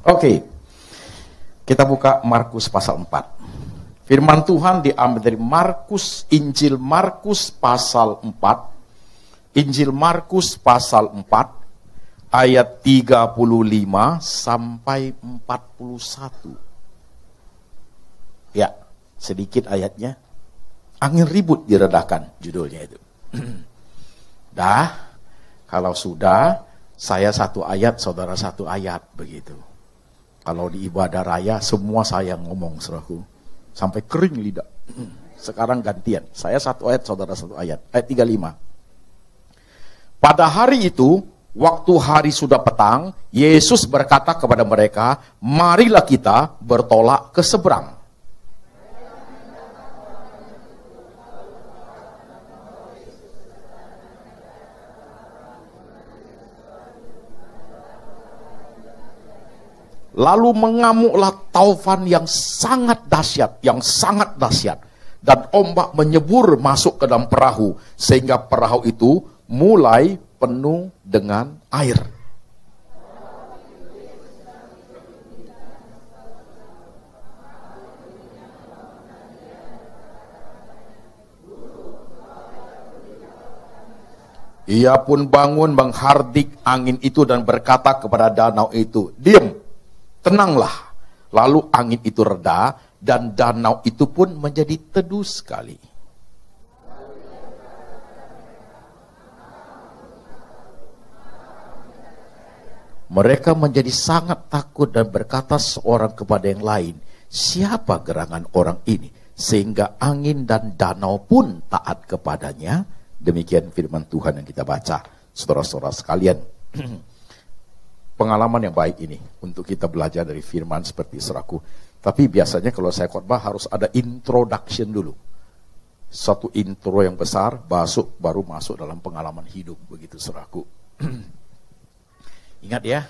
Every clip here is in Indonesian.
Oke, kita buka Markus pasal 4. Firman Tuhan diambil dari Injil Markus pasal 4. Injil Markus pasal 4 ayat 35 sampai 41. Ya, sedikit ayatnya. Angin ribut diredakan, judulnya itu. Kalau sudah, saya satu ayat, saudara satu ayat, begitu. Kalau di ibadah raya, semua saya ngomong, saudaraku. Sampai kering lidah. Sekarang gantian. Saya satu ayat, saudara satu ayat. Ayat 35. Pada hari itu, waktu hari sudah petang, Yesus berkata kepada mereka, marilah kita bertolak ke seberang. Lalu mengamuklah taufan yang sangat dahsyat, dan ombak menyebur masuk ke dalam perahu, sehingga perahu itu mulai penuh dengan air. Ia pun bangun menghardik angin itu dan berkata kepada danau itu, diam, tenanglah. Lalu angin itu reda dan danau itu pun menjadi teduh sekali. Mereka menjadi sangat takut dan berkata seorang kepada yang lain, siapa gerangan orang ini sehingga angin dan danau pun taat kepadanya? Demikian firman Tuhan yang kita baca, saudara-saudara sekalian. Pengalaman yang baik ini untuk kita belajar dari firman seperti saudaraku. Tapi biasanya kalau saya khotbah harus ada introduction dulu. Satu intro yang besar, baru masuk dalam pengalaman hidup, begitu saudaraku. Ingat ya,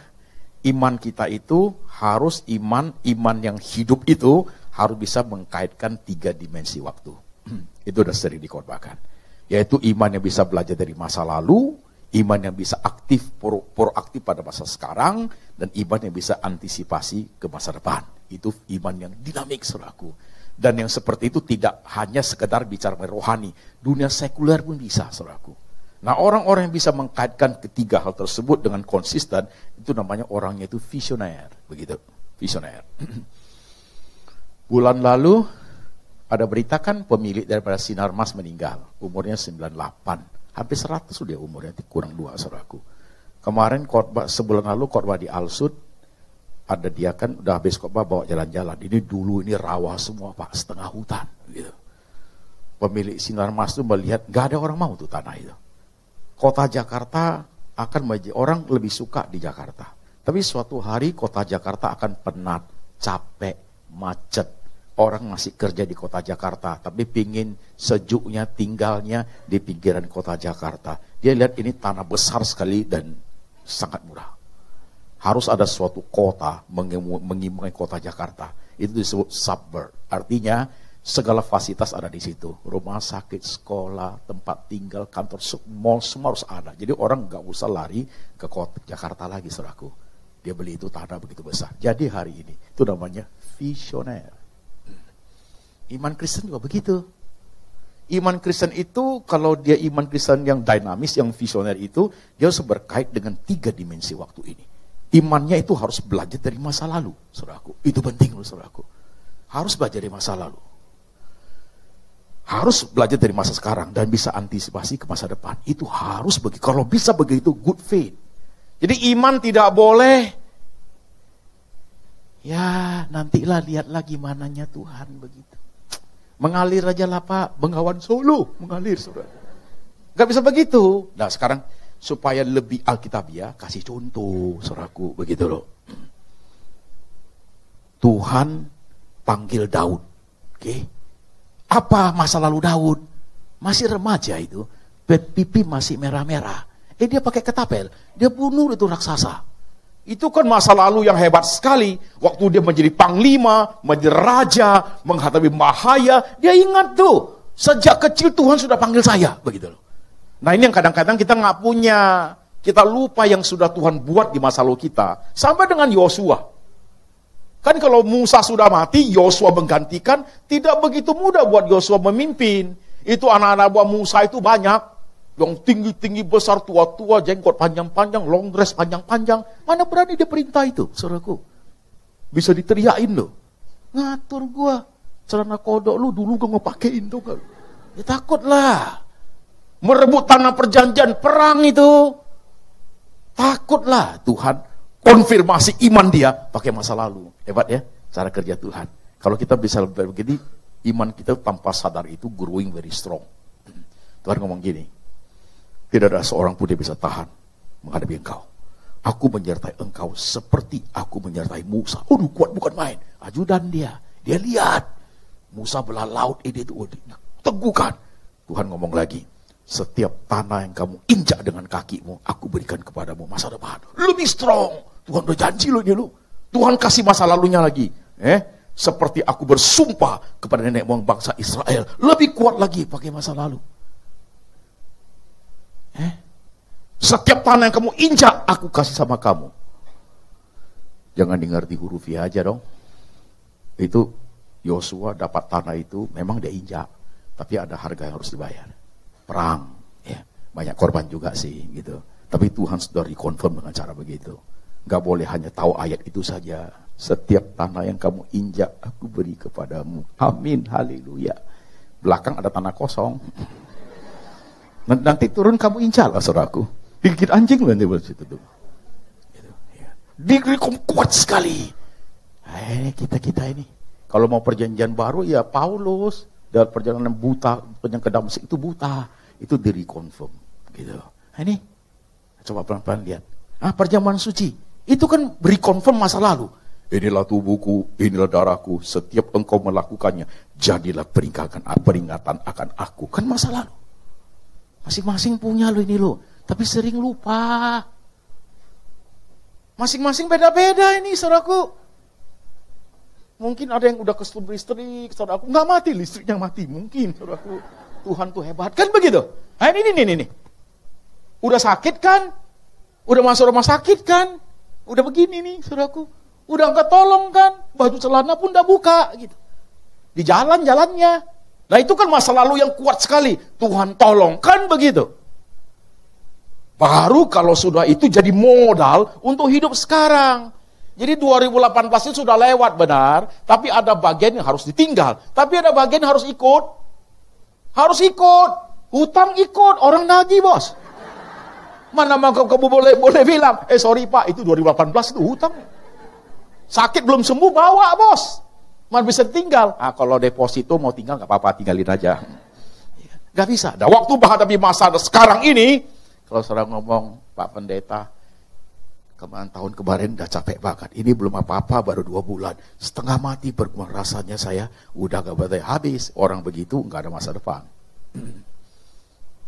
iman kita itu harus iman yang hidup itu harus bisa mengkaitkan 3 dimensi waktu. Itu sudah sering dikhotbahkan. Yaitu iman yang bisa belajar dari masa lalu, iman yang bisa aktif, proaktif pada masa sekarang, dan iman yang bisa antisipasi ke masa depan. Itu iman yang dinamik, saudaraku. Dan yang seperti itu tidak hanya sekedar bicara rohani, dunia sekuler pun bisa, saudaraku. Nah, orang-orang yang bisa mengkaitkan ketiga hal tersebut dengan konsisten, itu namanya orangnya itu visioner, begitu, visioner. Bulan lalu ada berita kan pemilik daripada Sinar Mas meninggal, umurnya 98, hampir 100 sudah umurnya, kurang 2, saudaraku. Kemarin sebulan lalu khotbah di Al-Sud, ada dia kan udah habis khotbah bawa jalan-jalan. Ini dulu ini rawa semua Pak, setengah hutan, gitu. Pemilik Sinar Mas itu melihat gak ada orang mau tuh tanah itu. Kota Jakarta akan menjadi orang lebih suka di Jakarta. Tapi suatu hari kota Jakarta akan penat, capek, macet. Orang masih kerja di kota Jakarta, tapi pingin sejuknya tinggalnya di pinggiran kota Jakarta. Dia lihat ini tanah besar sekali dan sangat murah. Harus ada suatu kota mengimbangi kota Jakarta. Itu disebut suburb. Artinya segala fasilitas ada di situ. Rumah sakit, sekolah, tempat tinggal, kantor, mall, semua harus ada. Jadi orang nggak usah lari ke kota Jakarta lagi, saudaraku. Dia beli itu tanah begitu besar. Jadi hari ini, itu namanya visioner. Iman Kristen juga begitu. Iman Kristen itu, kalau dia iman Kristen yang dinamis, yang visioner itu, dia harus berkait dengan 3 dimensi waktu ini. Imannya itu harus belajar dari masa lalu, saudaraku. Itu penting loh, saudaraku. Harus belajar dari masa lalu. Harus belajar dari masa sekarang dan bisa antisipasi ke masa depan. Itu harus begitu. Kalau bisa begitu, good faith. Jadi iman tidak boleh, ya nantilah lihatlah gimananya Tuhan begitu. Mengalir aja lah Pak, Bengawan Solo, mengalir saudara. Gak bisa begitu. Nah sekarang supaya lebih alkitabiah, kasih contoh saudaraku, begitu loh. Tuhan panggil Daud, oke? Apa masa lalu Daud? Masih remaja itu, pipi masih merah-merah. Dia pakai ketapel, dia bunuh itu raksasa. Itu kan masa lalu yang hebat sekali. Waktu dia menjadi panglima, menjadi raja, menghadapi bahaya, dia ingat tuh, sejak kecil Tuhan sudah panggil saya, begitu loh. Nah ini yang kadang-kadang kita nggak punya, kita lupa yang sudah Tuhan buat di masa lalu kita. Sampai dengan Yosua. Kan kalau Musa sudah mati, Yosua menggantikan, tidak begitu mudah buat Yosua memimpin. Itu anak-anak buah Musa itu banyak. Yang tinggi-tinggi besar, tua-tua, jenggot panjang-panjang, long dress panjang-panjang. Mana berani dia perintah itu, saudaraku? Bisa diteriakin loh. Ngatur gua, celana kodok lu dulu gua mau pakein tuh kan. Ya takutlah. Merebut tanah perjanjian, perang itu. Takutlah Tuhan konfirmasi iman dia pakai masa lalu. Hebat ya, cara kerja Tuhan. Kalau kita bisa begini, iman kita tanpa sadar itu growing very strong. Tuhan ngomong gini, tidak ada seorang pun yang bisa tahan menghadapi engkau. Aku menyertai engkau seperti aku menyertai Musa. Aduh, kuat bukan main. Ajudan dia lihat. Musa belah laut ini itu teguhkan. Tuhan ngomong lagi, setiap tanah yang kamu injak dengan kakimu, aku berikan kepadamu masa depan. Lebih strong. Tuhan udah janji loh ini lo. Tuhan kasih masa lalunya lagi. Seperti aku bersumpah kepada nenek moyang bangsa Israel. Lebih kuat lagi pakai masa lalu. Setiap tanah yang kamu injak, aku kasih sama kamu. Jangan dengar di huruf ya aja dong. Itu Yosua dapat tanah itu, memang dia injak. Tapi ada harga yang harus dibayar. Perang. Ya. Banyak korban juga sih. Gitu. Tapi Tuhan sudah reconfirm dengan cara begitu. Gak boleh hanya tahu ayat itu saja. Setiap tanah yang kamu injak, aku beri kepadamu. Amin, haleluya. Belakang ada tanah kosong. Nanti turun kamu injak lah, saudaraku. Digigit anjing loh nanti situ tuh. Gitu, ya. Dirikom kuat sekali. Kita ini. Kalau mau perjanjian baru ya Paulus. Dan perjalanan buta, yang ke Damaskus itu buta. Itu direkonfirm. Gitu. Ini, coba pelan-pelan lihat. Perjamuan suci. Itu kan beri konfirm masa lalu. Inilah tubuhku, inilah darahku. Setiap engkau melakukannya, jadilah peringatan akan aku. Kan masa lalu. Masing-masing punya lo ini lo. Tapi sering lupa. Masing-masing beda-beda ini, saudaraku. Mungkin ada yang udah keselum listrik, saudaraku. Nggak mati, listriknya mati. Mungkin, saudaraku. Tuhan tuh hebat. Kan begitu? Ini. Udah sakit kan? Udah masuk rumah sakit kan? Udah begini nih, saudaraku. Udah enggak tolong kan? Baju celana pun udah buka gitu. Di jalan-jalannya. Nah itu kan masa lalu yang kuat sekali. Tuhan tolong, kan begitu. Baru kalau sudah itu jadi modal untuk hidup sekarang. Jadi 2018 itu sudah lewat benar. Tapi ada bagian yang harus ditinggal. Tapi ada bagian yang harus ikut. Harus ikut. Hutang ikut. Orang nagih bos. Mana kamu boleh bilang, sorry pak, itu 2018 itu hutang. Sakit belum sembuh, bawa bos. Mana bisa tinggal. Kalau deposito mau tinggal, gak apa-apa, tinggalin aja. Gak bisa. Nah, waktu menghadapi masa sekarang ini, kalau saudara ngomong, Pak Pendeta, tahun kemarin udah capek banget. Ini belum apa-apa, baru 2 bulan. Setengah mati, rasanya saya udah gak berarti habis. Orang begitu, gak ada masa depan.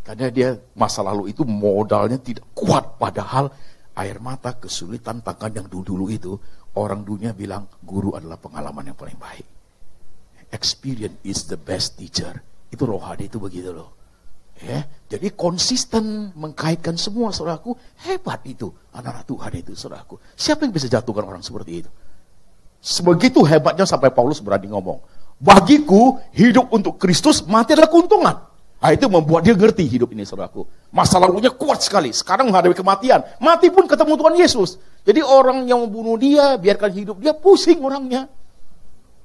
Karena dia masa lalu itu modalnya tidak kuat. Padahal air mata, kesulitan, tangan yang dulu itu. Orang dunia bilang guru adalah pengalaman yang paling baik. Experience is the best teacher. Itu rohani itu begitu loh. Jadi konsisten mengkaitkan semua, saudaraku. Hebat itu anak-anak Tuhan itu, saudaraku. Siapa yang bisa jatuhkan orang seperti itu? Sebegitu hebatnya sampai Paulus berani ngomong. Bagiku hidup untuk Kristus, mati adalah keuntungan. Itu membuat dia ngerti hidup ini, saudaraku. Masa lalunya kuat sekali. Sekarang menghadapi kematian. Mati pun ketemu Tuhan Yesus. Jadi orang yang membunuh dia, biarkan hidup dia, pusing orangnya.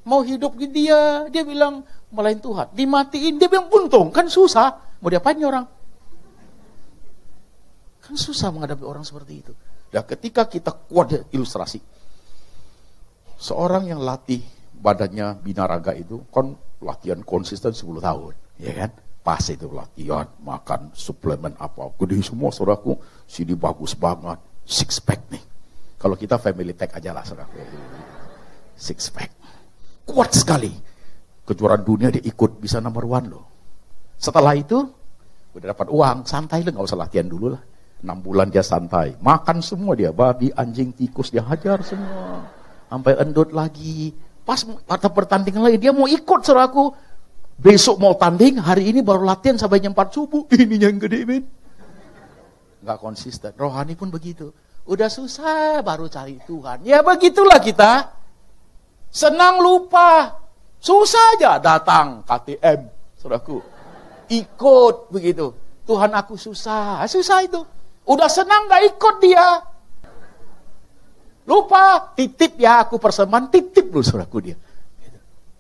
Mau hidup dia bilang melain Tuhan. Dimatiin, dia bilang untung. Kan susah. Mau diapain orang? Kan susah menghadapi orang seperti itu. Dan ketika kita kuat, ilustrasi. Seorang yang latih badannya binaraga itu, kan latihan konsisten 10 tahun. Ya kan? Pas itu latihan, makan, suplemen apa, gede semua saudaraku, sini bagus banget, 6 pack nih. Kalau kita family pack aja lah saudaraku, 6 pack. Kuat sekali. Kejuaraan dunia dia ikut, bisa nomor 1 loh. Setelah itu, udah dapat uang, santai lah, gak usah latihan dulu lah. 6 bulan dia santai, makan semua dia, babi, anjing, tikus, dia hajar semua. Sampai endut lagi. Pas ada pertandingan lagi, dia mau ikut saudaraku. Besok mau tanding, hari ini baru latihan sampai jam 4 subuh. Ini yang gede, men. Gak konsisten. Rohani pun begitu. Udah susah, baru cari Tuhan. Ya begitulah kita. Senang lupa. Susah aja datang KTM, saudaraku. Ikut begitu. Tuhan aku susah. Susah itu. Udah senang gak ikut dia. Lupa. Titip ya aku persembahan. Titip dulu saudaraku dia.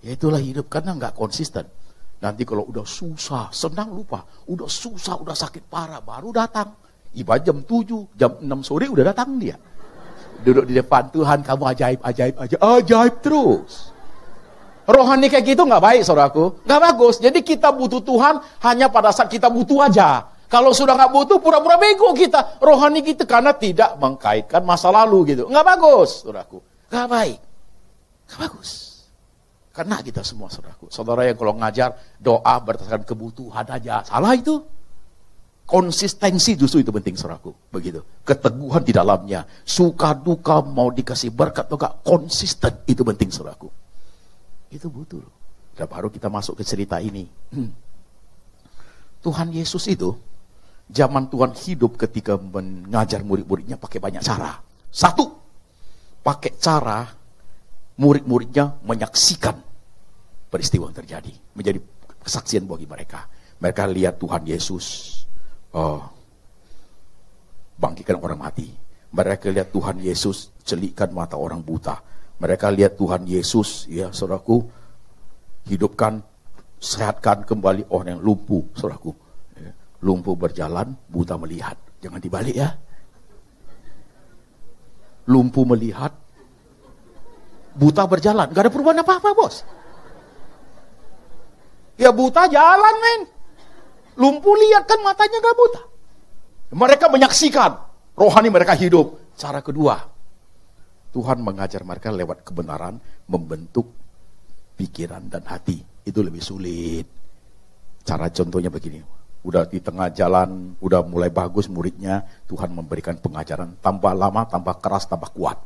Ya itulah hidup karena gak konsisten. Nanti kalau udah susah, senang lupa. Udah susah, udah sakit parah, baru datang. Ibadah jam 7, jam 6 sore udah datang dia. Duduk di depan, Tuhan kamu ajaib, ajaib, ajaib, ajaib terus. Rohani kayak gitu gak baik saudaraku. Gak bagus. Jadi kita butuh Tuhan hanya pada saat kita butuh aja. Kalau sudah gak butuh, pura-pura bego kita. Rohani kita karena tidak mengkaitkan masa lalu gitu. Gak bagus saudaraku. Gak baik. Gak bagus. Karena kita semua saudaraku. Saudara yang kalau ngajar doa berdasarkan kebutuhan aja. Salah itu. Konsistensi justru itu penting saudaraku. Begitu. Keteguhan di dalamnya. Suka duka mau dikasih berkat atau gak. Konsisten itu penting saudaraku. Itu butuh. Dan baru kita masuk ke cerita ini. Tuhan Yesus itu, zaman Tuhan hidup ketika mengajar murid-muridnya pakai banyak cara. Satu, pakai cara murid-muridnya menyaksikan peristiwa yang terjadi. Menjadi kesaksian bagi mereka. Mereka lihat Tuhan Yesus bangkitkan orang mati. Mereka lihat Tuhan Yesus celikkan mata orang buta. Mereka lihat Tuhan Yesus, ya saudaraku, hidupkan, sehatkan kembali orang yang lumpuh, saudaraku. Ya, lumpuh berjalan, buta melihat. Jangan dibalik ya. Lumpuh melihat, buta berjalan. Gak ada perubahan apa-apa, bos. Ya buta jalan, men. Lumpuh lihat kan matanya gak buta. Mereka menyaksikan, rohani mereka hidup. Cara kedua, Tuhan mengajar mereka lewat kebenaran, membentuk pikiran dan hati. Itu lebih sulit. Cara contohnya begini. Udah di tengah jalan, udah mulai bagus muridnya, Tuhan memberikan pengajaran. Tambah lama, tambah keras, tambah kuat.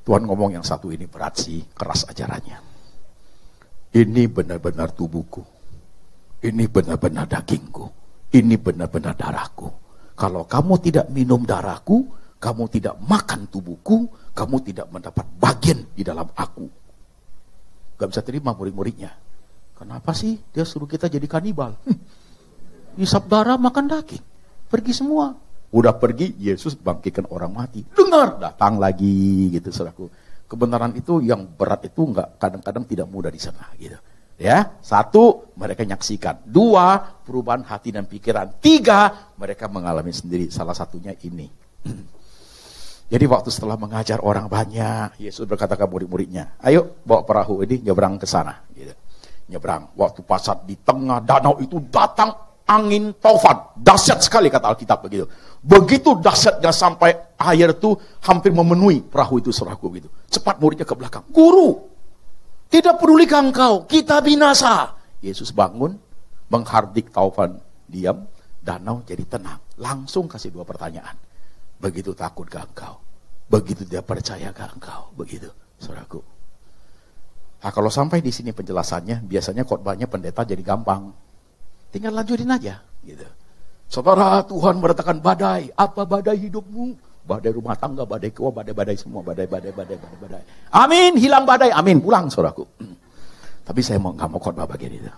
Tuhan ngomong yang satu ini berat sih, keras ajarannya. Ini benar-benar tubuhku. Ini benar-benar dagingku. Ini benar-benar darahku. Kalau kamu tidak minum darahku, kamu tidak makan tubuhku, kamu tidak mendapat bagian di dalam aku. Gak bisa terima murid-muridnya. Kenapa sih dia suruh kita jadi kanibal? Hisap darah, makan daging. Pergi semua. Udah pergi, Yesus bangkitkan orang mati. Dengar, datang lagi gitu saudaraku. Kebenaran itu yang berat itu enggak, kadang-kadang tidak mudah di sana gitu. Ya, satu, mereka nyaksikan. Dua, perubahan hati dan pikiran. Tiga, mereka mengalami sendiri. Salah satunya ini. Jadi waktu setelah mengajar orang banyak, Yesus berkata ke murid-muridnya, ayo bawa perahu ini nyebrang ke sana. Gitu. Nyebrang. Waktu pasat di tengah danau itu datang angin taufan. Dahsyat sekali kata Alkitab begitu. Begitu dahsyatnya sampai air itu hampir memenuhi perahu itu saudaraku gitu. Cepat muridnya ke belakang. Guru, tidak peduli engkau, kita binasa. Yesus bangun, menghardik taufan, diam, danau jadi tenang. Langsung kasih dua pertanyaan. Begitu takut ke engkau, begitu dia percaya ke engkau, begitu, saudaraku. Nah, kalau sampai di sini penjelasannya, biasanya khotbahnya pendeta jadi gampang, tinggal lanjutin aja, gitu. Saudara, Tuhan meratakan badai, apa badai hidupmu? Badai rumah tangga, badai keuangan, badai semua, badai. Amin, hilang badai, amin, pulang, saudaraku. Tapi saya nggak mau khotbah bagian itu.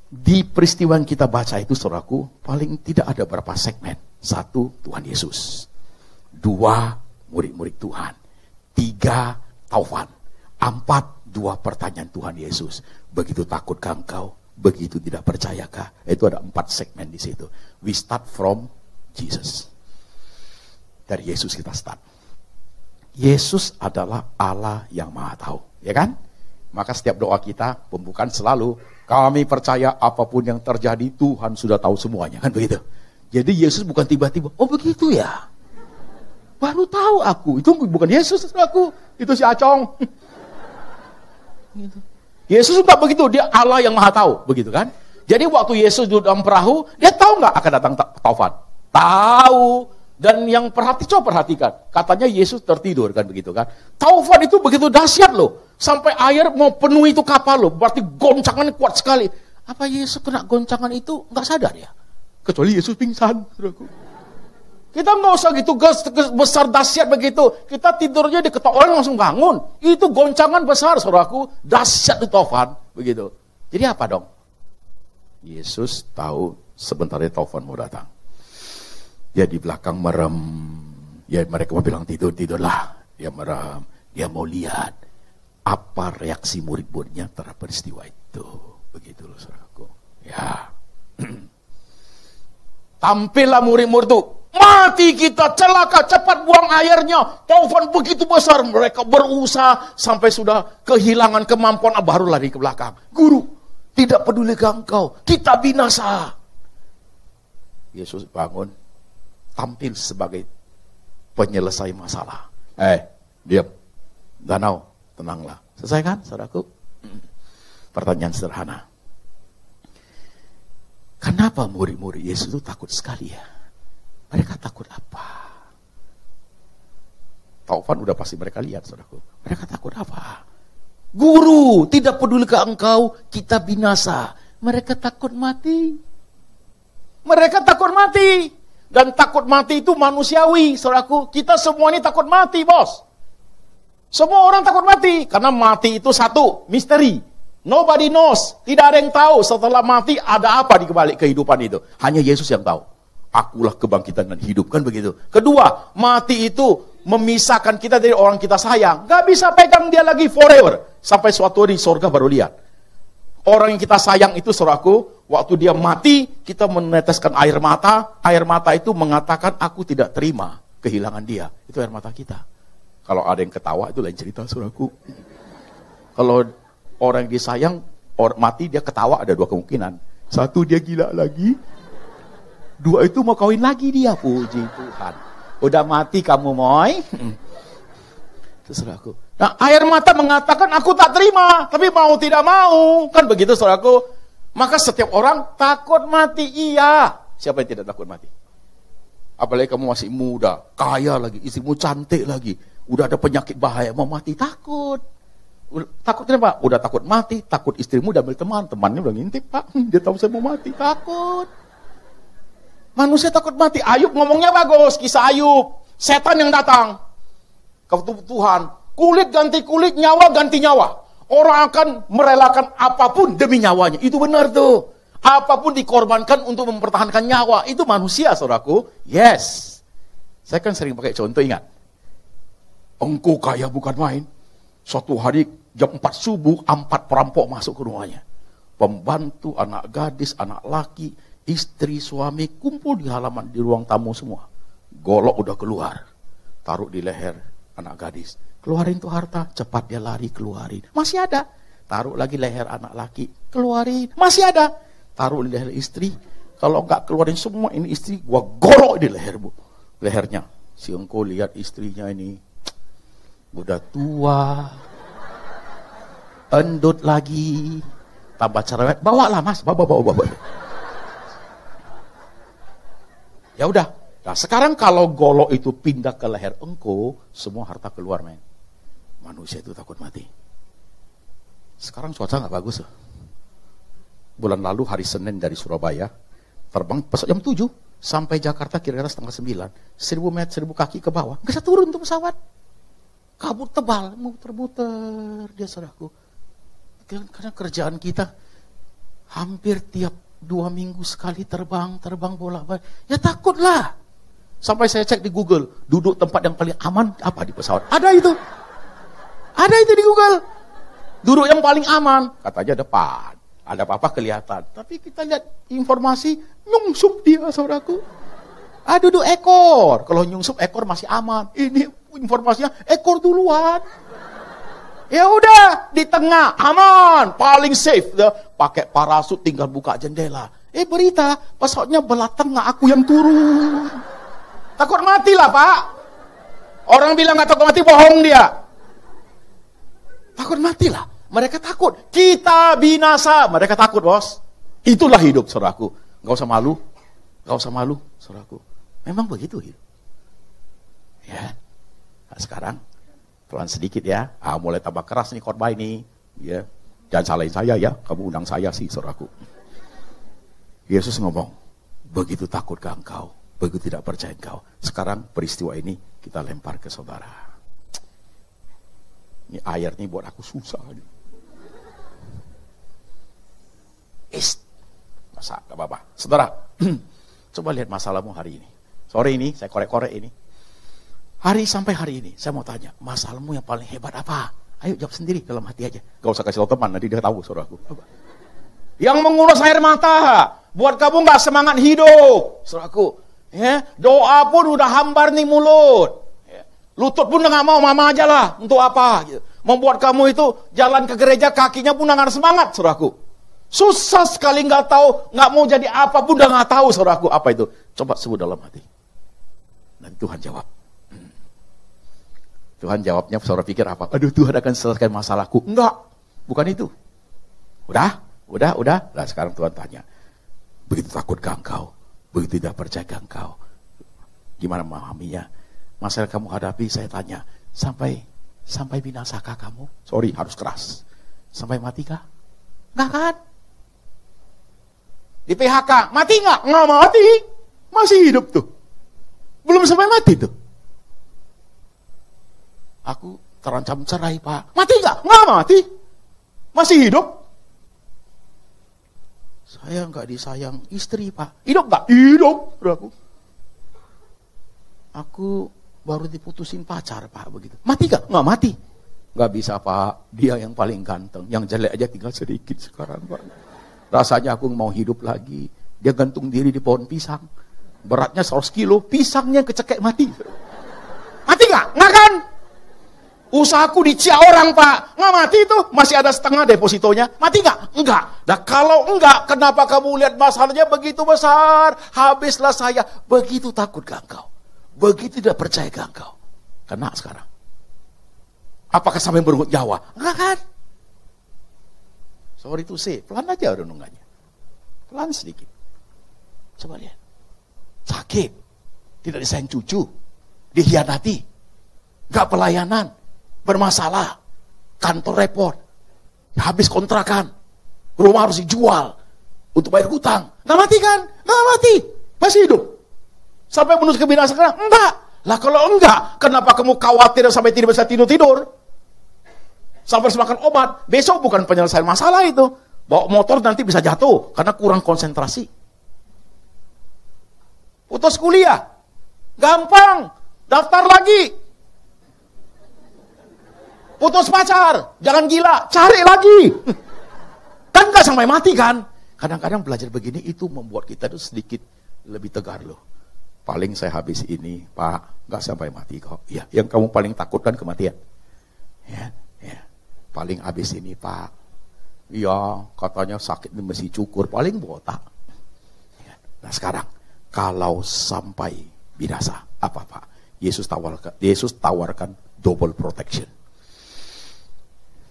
Di peristiwa yang kita baca itu, saudaraku, paling tidak ada berapa segmen. Satu, Tuhan Yesus. Dua, murid-murid Tuhan. Tiga, taufan. Empat, dua pertanyaan Tuhan Yesus. Begitu takut ke engkau, begitu tidak percayakah? Itu ada 4 segmen di situ. We start from Jesus. Dari Yesus kita start. Yesus adalah Allah yang Maha Tahu, ya kan? Maka setiap doa kita, pembukaan selalu, kami percaya apapun yang terjadi, Tuhan sudah tahu semuanya, kan begitu? Jadi Yesus bukan tiba-tiba, oh begitu ya? Baru tahu aku, itu bukan Yesus aku, itu si Acong. Yesus enggak begitu, dia Allah yang Maha Tahu, begitu kan? Jadi waktu Yesus duduk dalam perahu, dia tahu nggak akan datang taufan? Tahu. Dan yang coba perhatikan, katanya Yesus tertidur kan begitu kan? Taufan itu begitu dahsyat loh, sampai air mau penuhi itu kapal loh, berarti goncangan kuat sekali. Apa Yesus kena goncangan itu nggak sadar ya? Kecuali Yesus pingsan, saudaraku. Kita nggak usah gitu besar dahsyat begitu. Kita tidurnya diketok orang langsung bangun. Itu goncangan besar, saudaraku. Dahsyat itu taufan, begitu. Jadi apa dong? Yesus tahu sebentar taufan mau datang. Dia di belakang merem. Ya mereka mau bilang tidurlah. Dia merem. Dia mau lihat apa reaksi murid-muridnya terhadap peristiwa itu. Begitu loh, saudaraku. Ya. Tampillah murid-murid itu. Mati kita, celaka, cepat buang airnya. Taufan begitu besar. Mereka berusaha sampai sudah kehilangan kemampuan. Baru lari ke belakang. Guru, tidak peduli ke engkau. Kita binasa. Yesus bangun. Tampil sebagai penyelesai masalah. Diam. Danau, tenanglah. Selesai kan, saudaraku? Pertanyaan sederhana. Kenapa murid-murid Yesus itu takut sekali ya? Mereka takut apa? Taufan udah pasti mereka lihat, saudaraku. Mereka takut apa? Guru, tidak peduli ke engkau, kita binasa. Mereka takut mati. Mereka takut mati. Dan takut mati itu manusiawi, saudaraku. Kita semua ini takut mati, bos. Semua orang takut mati. Karena mati itu satu, misteri. Nobody knows. Tidak ada yang tahu setelah mati ada apa di kebalik kehidupan itu. Hanya Yesus yang tahu. Akulah kebangkitan dan hidup, kan begitu. Kedua, mati itu memisahkan kita dari orang kita sayang. Gak bisa pegang dia lagi forever. Sampai suatu hari surga baru lihat. Orang yang kita sayang itu, saudaraku, waktu dia mati, kita meneteskan air mata. Air mata itu mengatakan, aku tidak terima kehilangan dia. Itu air mata kita. Kalau ada yang ketawa, itu lain cerita, saudaraku. Kalau orang yang disayang, orang mati dia ketawa, ada dua kemungkinan. Satu, dia gila lagi. Dua, itu mau kawin lagi dia. Puji Tuhan. Udah mati kamu, moy. Itu saudaraku. Nah, air mata mengatakan aku tak terima, tapi mau tidak mau. Kan begitu, saudaraku. Maka setiap orang takut mati. Iya. Siapa yang tidak takut mati? Apalagi kamu masih muda, kaya lagi, istrimu cantik lagi. Udah ada penyakit bahaya, mau mati, takut. Takut kenapa? Udah takut mati, takut istrimu udah ambil teman. Temannya udah ngintip, Pak. Dia tahu saya mau mati, takut. Manusia takut mati. Ayub ngomongnya bagus, kisah Ayub. Setan yang datang ke Tuhan. Kulit ganti kulit, nyawa ganti nyawa. Orang akan merelakan apapun demi nyawanya. Itu benar tuh. Apapun dikorbankan untuk mempertahankan nyawa. Itu manusia, saudaraku. Yes. Saya kan sering pakai contoh, ingat. Engkau kaya bukan main. Suatu hari jam 4 subuh, 4 perampok masuk ke rumahnya. Pembantu, anak gadis, anak laki, istri, suami, kumpul di halaman, di ruang tamu semua. Golok udah keluar. Taruh di leher anak gadis. Keluarin tuh harta, cepat dia lari, keluarin. Masih ada. Taruh lagi leher anak laki, keluarin. Masih ada. Taruh di leher istri. Kalau enggak keluarin semua, ini istri, gua golok di lehernya. Si engkau lihat istrinya ini, udah tua, endut lagi, tambah cerewet. Bawalah mas, bawa. Ya udah. Nah, sekarang kalau golok itu pindah ke leher engkau, semua harta keluar, men. Manusia itu takut mati. Sekarang cuaca nggak bagus. Bulan lalu hari Senin dari Surabaya, terbang pesawat jam 7 sampai Jakarta kira-kira setengah 9. 1000 meter, 1000 kaki ke bawah. Nggak bisa turun tuh pesawat. Kabut tebal, muter-muter dia, saudaraku. Karena kerjaan kita hampir tiap 2 minggu sekali terbang bolak-balik. Ya takutlah. Sampai saya cek di Google, duduk tempat yang paling aman apa di pesawat? Ada itu. Ada itu di Google. Duduk yang paling aman, katanya depan. Ada apa-apa kelihatan. Tapi kita lihat informasi, nyungsep dia, saudaraku. Duduk ekor. Kalau nyungsep ekor masih aman. Ini informasinya ekor duluan. Ya udah, di tengah, aman, paling safe. Pakai parasut, tinggal buka jendela. Berita, pesawatnya belah tengah, aku yang turun. Takut mati lah, Pak. Orang bilang gak takut mati, bohong dia. Takut mati lah. Mereka takut. Kita binasa. Mereka takut, bos. Itulah hidup, saudaraku. Gak usah malu. Gak usah malu, saudaraku. Memang begitu hidup. Ya. Nah, sekarang pelan sedikit ya. Mulai tambah keras nih khotbah ini. Ya. Jangan salahin saya ya. Kamu undang saya sih, saudaraku. Yesus ngomong, begitu takut ke engkau. begitu tidak percaya engkau. Sekarang peristiwa ini kita lempar ke saudara. Ini ayat ini buat aku susah. Masa gak apa-apa. Saudara, coba lihat masalahmu hari ini. Sore ini, saya korek-korek ini. Hari sampai hari ini, saya mau tanya, masalahmu yang paling hebat apa? Ayo jawab sendiri dalam hati aja. Gak usah kasih tahu teman, nanti dia tahu saudaraku. Yang menguras air mata, buat kamu gak semangat hidup, saudaraku. Ya, doa pun udah hambar nih mulut. Ya, lutut pun udah gak mau, mama aja lah. Untuk apa? Gitu. Membuat kamu itu jalan ke gereja kakinya pun udah gak semangat, saudaraku. Susah sekali gak tahu, gak mau jadi apa pun udah gak tahu, saudaraku. Apa itu? Coba sebut dalam hati. Dan Tuhan jawab. Tuhan jawabnya, saudara pikir apa? Aduh, Tuhan akan selesaikan masalahku. Enggak, bukan itu. Udah. Nah, sekarang Tuhan tanya, begitu takut engkau, begitu tidak percaya engkau, gimana memahaminya? Masalah kamu hadapi, saya tanya, sampai binasakah kamu? Sorry, harus keras. Sampai matikah? Enggak kan? Di PHK, mati enggak? Enggak mati. Masih hidup tuh. Belum sampai mati tuh. Aku terancam cerai, Pak. Mati enggak? Enggak mati. Masih hidup. Saya enggak disayang istri, Pak. Hidup enggak? Hidup. Aku baru diputusin pacar, Pak, begitu. Mati enggak? Enggak mati. Enggak bisa, Pak. Dia yang paling ganteng. Yang jelek aja tinggal sedikit sekarang, Pak. Rasanya aku mau hidup lagi. Dia gantung diri di pohon pisang. Beratnya 100 kilo. Pisangnya kecekek mati. Mati enggak? Enggak kan? Usahaku dicia orang, Pak. Nggak mati itu. Masih ada setengah depositonya. Mati nggak? Enggak. Nah kalau enggak, kenapa kamu lihat masalahnya begitu besar? Habislah saya. Begitu takut ke engkau. Begitu tidak percaya ke engkau. Kena sekarang. Apakah sampai berungut nyawa? Enggak kan? Sorry to say. Pelan aja renungannya. Pelan sedikit. Coba lihat. Sakit. Tidak disayang cucu. Dikhianati. Enggak pelayanan. Bermasalah, kantor repot, habis kontrakan, rumah harus dijual untuk bayar hutang. Nggak mati kan? Nggak mati, masih hidup. Sampai menuju kebinasaan? Enggak. Lah kalau enggak, kenapa kamu khawatir sampai tidak bisa tidur? Sampai harus makan obat. Besok bukan penyelesaian masalah itu. Bawa motor nanti bisa jatuh karena kurang konsentrasi. Putus kuliah, gampang, daftar lagi. Putus pacar, jangan gila, cari lagi. Kan gak sampai mati kan? Kadang-kadang belajar begini itu membuat kita itu sedikit lebih tegar loh. Paling saya habis ini, Pak, gak sampai mati kok. Ya, yang kamu paling takutkan kematian. Ya. Paling habis ini, Pak. Iya, katanya sakit mesti cukur, paling botak. Ya. Nah sekarang, kalau sampai binasa, apa Pak? Yesus tawarkan double protection.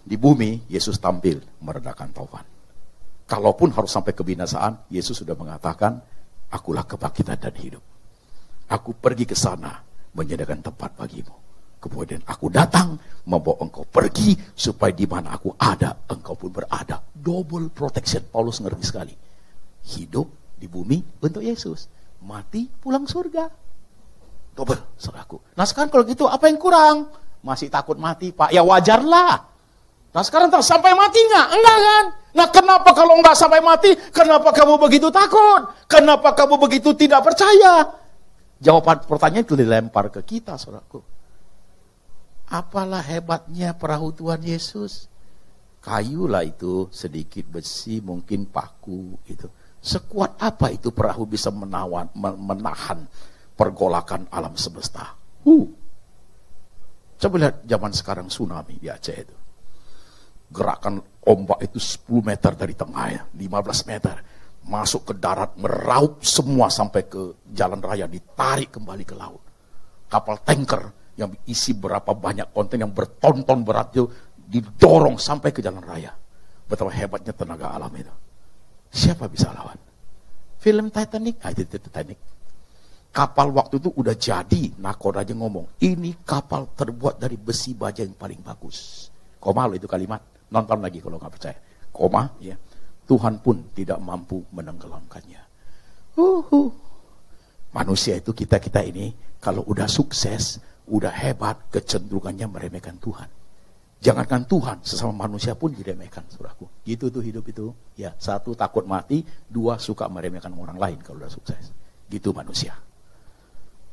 Di bumi, Yesus tampil meredakan taufan. Kalaupun harus sampai kebinasaan, Yesus sudah mengatakan, akulah kebangkitan dan hidup. Aku pergi ke sana, menyediakan tempat bagimu. Kemudian aku datang, membawa engkau pergi, supaya di mana aku ada, engkau pun berada. Double protection, Paulus ngerti sekali. Hidup di bumi, bentuk Yesus. Mati, pulang surga. Double, saudaraku. Nah sekarang kalau gitu, apa yang kurang? Masih takut mati, Pak? Ya wajarlah. Nah sekarang sampai mati nggak? Enggak kan? Nah kenapa kalau nggak sampai mati? Kenapa kamu begitu takut? Kenapa kamu begitu tidak percaya? Jawaban pertanyaan itu dilempar ke kita, saudaraku. Apalah hebatnya perahu Tuhan Yesus? Kayu lah itu, sedikit besi, mungkin paku gitu. Sekuat apa itu perahu bisa menahan pergolakan alam semesta? Coba lihat zaman sekarang tsunami di Aceh itu. Gerakan ombak itu 10 meter dari tengahnya, 15 meter. Masuk ke darat, meraup semua sampai ke jalan raya, ditarik kembali ke laut. Kapal tanker yang isi berapa banyak konten yang berton-ton berat itu, didorong sampai ke jalan raya. Betapa hebatnya tenaga alam itu. Siapa bisa lawan? Film Titanic, itu Titanic. Kapal waktu itu udah jadi, nakoda aja ngomong, ini kapal terbuat dari besi baja yang paling bagus. Koma lo itu kalimat. Nonton lagi kalau nggak percaya. Koma, ya. Tuhan pun tidak mampu menenggelamkannya. Manusia itu kita ini, kalau udah sukses, udah hebat, kecenderungannya meremehkan Tuhan. Jangankan Tuhan, sesama manusia pun diremehkan, saudaraku. Gitu tuh hidup itu. Ya, satu takut mati, dua suka meremehkan orang lain kalau udah sukses. Gitu manusia.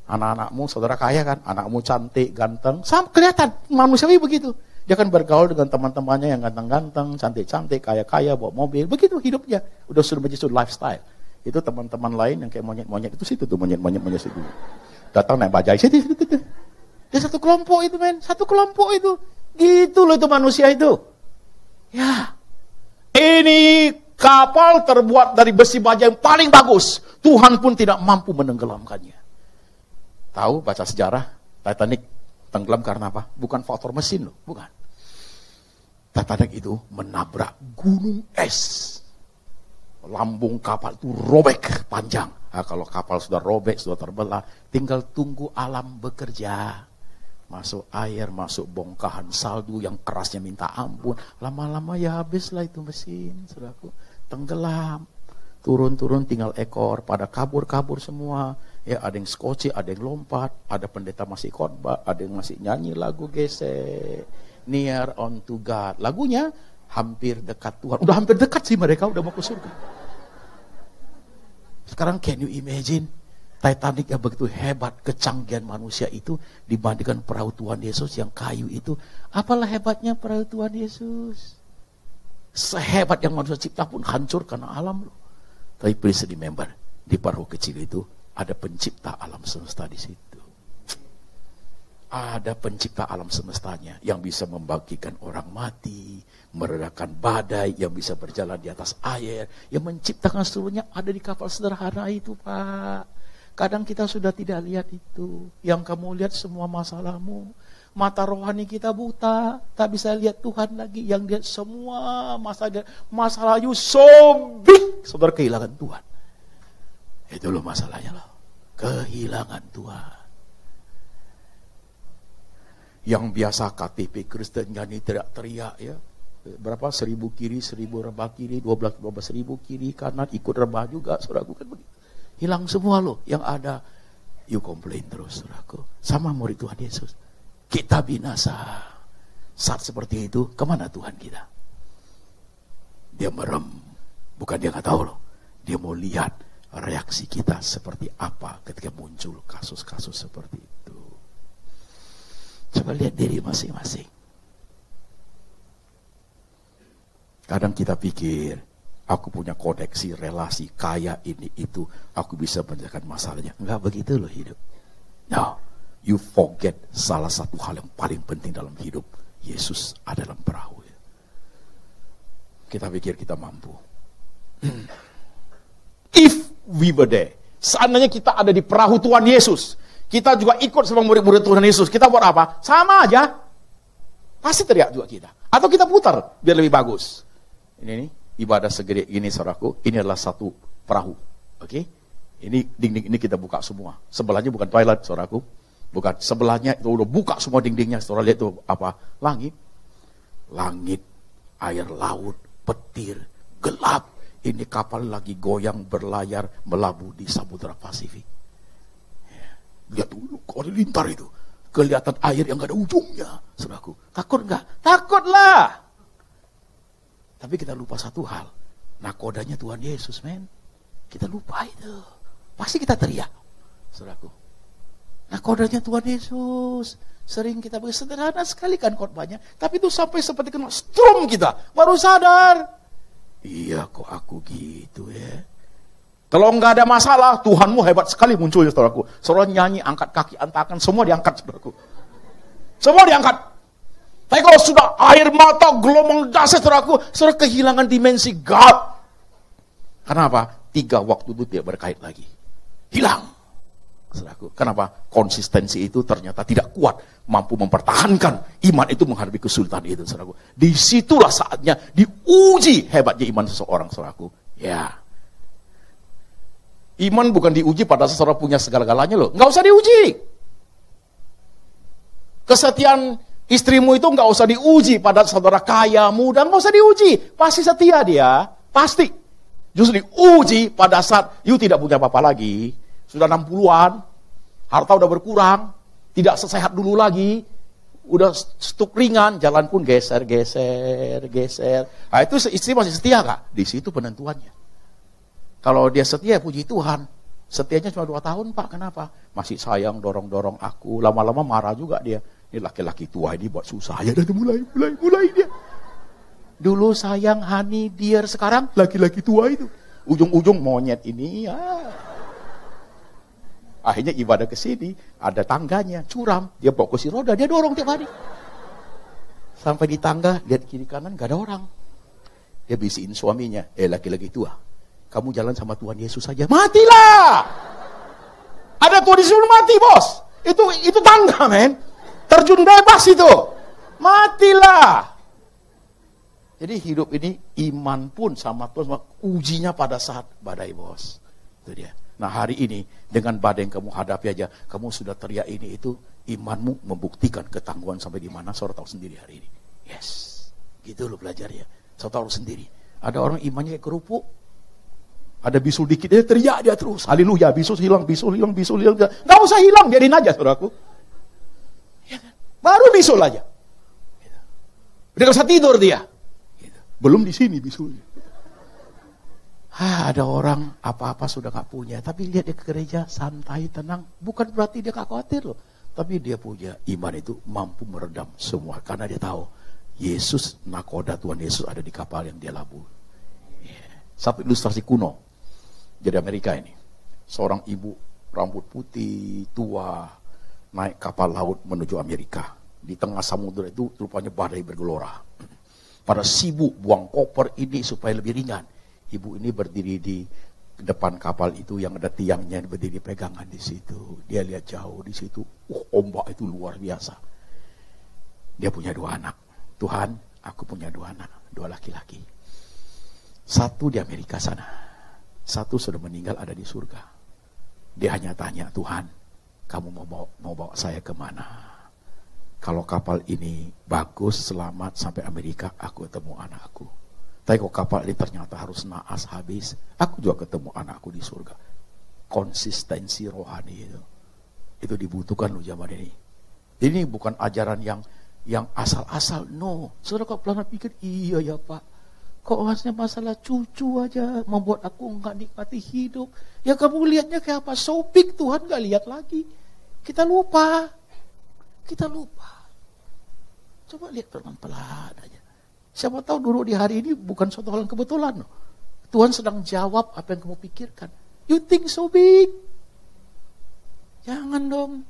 Anak-anakmu, saudara kaya kan, anakmu cantik, ganteng, sama kelihatan manusiawi begitu. Dia kan bergaul dengan teman-temannya yang ganteng-ganteng, cantik-cantik, kaya-kaya, bawa mobil, begitu hidupnya. Udah sudah menjadi lifestyle. Itu teman-teman lain yang kayak monyet-monyet itu situ tuh, monyet-monyet situ. Datang naik bajai situ. Dia satu kelompok itu, men, satu kelompok itu. Gitu loh itu manusia itu. Ya. Ini kapal terbuat dari besi baja yang paling bagus. Tuhan pun tidak mampu menenggelamkannya. Tahu baca sejarah Titanic tenggelam karena apa? Bukan faktor mesin loh, bukan. Titanic itu menabrak gunung es. Lambung kapal itu robek panjang. Nah, kalau kapal sudah robek, sudah terbelah, tinggal tunggu alam bekerja. Masuk air, masuk bongkahan salju yang kerasnya minta ampun. Lama-lama ya habislah itu mesin, saudaraku. Tenggelam. Turun-turun tinggal ekor, pada kabur-kabur semua. Ya, ada yang skoci, ada yang lompat, ada pendeta masih khotbah, ada yang masih nyanyi lagu gesek. Near unto God. Lagunya hampir dekat Tuhan. Udah hampir dekat sih mereka, udah mau ke surga. Sekarang can you imagine Titanic yang begitu hebat, kecanggihan manusia itu dibandingkan perahu Tuhan Yesus yang kayu itu. Apalah hebatnya perahu Tuhan Yesus? Sehebat yang manusia cipta pun hancur karena alam loh. Tapi please remember, di perahu kecil itu ada pencipta alam semesta di situ. Ada pencipta alam semestanya yang bisa membagikan orang mati, meredakan badai, yang bisa berjalan di atas air, yang menciptakan seluruhnya ada di kapal sederhana itu, Pak. Kadang kita sudah tidak lihat itu. Yang kamu lihat semua masalahmu. Mata rohani kita buta, tak bisa lihat Tuhan lagi. Yang lihat semua masalah you so big. Saudara kehilangan Tuhan. Itu loh masalahnya loh. Kehilangan Tuhan. Yang biasa KTP Kristen nyanyi teriak-teriak ya. Berapa? 1000 kiri, 1000 rebah kiri, 12.000 kiri kanan, ikut rebah juga, saudaraku kan begitu. Hilang semua loh. Yang ada, you komplain terus, saudaraku. Sama murid Tuhan Yesus. Kita binasa. Saat seperti itu, kemana Tuhan kita? Dia merem. Bukan dia nggak tahu loh. Dia mau lihat reaksi kita seperti apa ketika muncul kasus-kasus seperti itu. Coba lihat diri masing-masing. Kadang kita pikir, aku punya koneksi, relasi, kaya ini itu, aku bisa menyelesaikan masalahnya. Enggak begitu loh hidup. No, you forget salah satu hal yang paling penting dalam hidup. Yesus ada dalam perahu. Kita pikir kita mampu. If we were there, seandainya kita ada di perahu Tuhan Yesus, kita juga ikut sama murid-murid Tuhan Yesus, kita buat apa? Sama aja. Pasti teriak juga kita. Atau kita putar, biar lebih bagus. Ini nih, ibadah segede gini saudaraku, ini adalah satu perahu. Oke? Ini dinding ini kita buka semua. Sebelahnya bukan toilet saudaraku. Bukan, sebelahnya itu udah buka semua dindingnya. Saudara lihat itu apa? Langit. Langit, air laut, petir, gelap. Ini kapal lagi goyang berlayar melabuh di Samudra Pasifik. Lihat dulu, kalau lintar itu. Kelihatan air yang gak ada ujungnya. Saudaraku, takut gak? Takutlah. Tapi kita lupa satu hal. Nakodanya Tuhan Yesus, men. Kita lupa itu. Pasti kita teriak. Saudaraku. Nakodanya Tuhan Yesus. Sering kita bagi sederhana sekali kan khotbahnya. Tapi itu sampai seperti kena strum kita. Baru sadar. Iya kok aku gitu ya. Kalau nggak ada masalah, Tuhanmu hebat sekali munculnya, saudaraku. Saudara nyanyi, angkat kaki, antakan, semua diangkat, saudaraku. Semua diangkat. Tapi kalau sudah air mata, gelombang dahsyat, saudaraku, saudara kehilangan dimensi God. Kenapa? 3 waktu itu tidak berkait lagi. Hilang. Saudaraku, kenapa? Konsistensi itu ternyata tidak kuat, mampu mempertahankan iman itu menghadapi kesulitan itu, saudaraku. Disitulah saatnya diuji hebatnya iman seseorang, saudaraku. Ya. Iman bukan diuji pada saudara punya segala-galanya loh. Nggak usah diuji. Kesetiaan istrimu itu nggak usah diuji pada saudara kaya, muda. Nggak usah diuji. Pasti setia dia. Pasti. Justru diuji pada saat you tidak punya apa-apa lagi. Sudah 60-an, harta udah berkurang, tidak sesehat dulu lagi, udah stuk ringan, jalan pun geser. Nah, itu istri masih setia Kak? Di situ penentuannya. Kalau dia setia, puji Tuhan. Setianya cuma 2 tahun Pak, kenapa? Masih sayang, dorong-dorong aku. Lama-lama marah juga dia. Ini laki-laki tua ini buat susah. Ya udah mulai dia. Dulu sayang, honey, dear. Sekarang laki-laki tua itu. Ujung-ujung monyet ini. Ya. Akhirnya ibadah ke sini, ada tangganya, curam. Dia bawa kursi roda, dia dorong tiap hari. Sampai di tangga, lihat kiri kanan, gak ada orang. Dia bisikin suaminya, laki-laki tua. Kamu jalan sama Tuhan Yesus saja. Matilah! Ada Tuhan Yesus mati, bos. Itu tangga, men. Terjun bebas itu. Matilah. Jadi hidup ini, iman pun sama Tuhan, ujinya pada saat badai, bos. Itu dia. Nah hari ini, dengan badai yang kamu hadapi aja, kamu sudah teriak ini, itu imanmu membuktikan ketangguhan sampai di mana, saudara tahu sendiri hari ini. Yes. Gitu loh belajar ya. Saudara tahu sendiri. Ada orang imannya kayak kerupuk. Ada bisul dikit, dia teriak dia terus. Haleluya, bisul hilang. Gak usah hilang, biarin aja saudaraku. Ya kan? Baru bisul aja. Udah gak usah tidur dia. Belum di sini bisulnya. Ada orang apa-apa sudah gak punya. Tapi lihat dia ke gereja, santai, tenang. Bukan berarti dia gak khawatir loh. Tapi dia punya iman itu mampu meredam semua. Karena dia tahu, Yesus, nakoda Tuhan Yesus ada di kapal yang dia labur. Satu ilustrasi kuno. Jadi Amerika ini, seorang ibu rambut putih, tua, naik kapal laut menuju Amerika. Di tengah samudera itu rupanya badai bergelora. Pada sibuk buang koper ini supaya lebih ringan. Ibu ini berdiri di depan kapal itu yang ada tiangnya, berdiri pegangan di situ. Dia lihat jauh di situ, ombak itu luar biasa. Dia punya 2 anak. Tuhan, aku punya 2 anak, 2 laki-laki. Satu di Amerika sana. Satu sudah meninggal ada di surga. Dia hanya tanya, Tuhan, kamu mau bawa saya kemana? Kalau kapal ini bagus, selamat sampai Amerika, aku ketemu anakku. Tapi kalau kapal ini ternyata harus naas habis, aku juga ketemu anakku di surga. Konsistensi rohani itu dibutuhkan loh zaman ini. Ini bukan ajaran yang asal-asal, no. Saudara kok pelan pikir, iya ya Pak. Kok masalah cucu aja membuat aku enggak nikmati hidup. Ya kamu lihatnya kayak apa? So big, Tuhan enggak lihat lagi. Kita lupa. Coba lihat pelan-pelan aja. Siapa tahu dulu di hari ini bukan suatu hal yang kebetulan. Tuhan sedang jawab apa yang kamu pikirkan. You think so big? Jangan dong.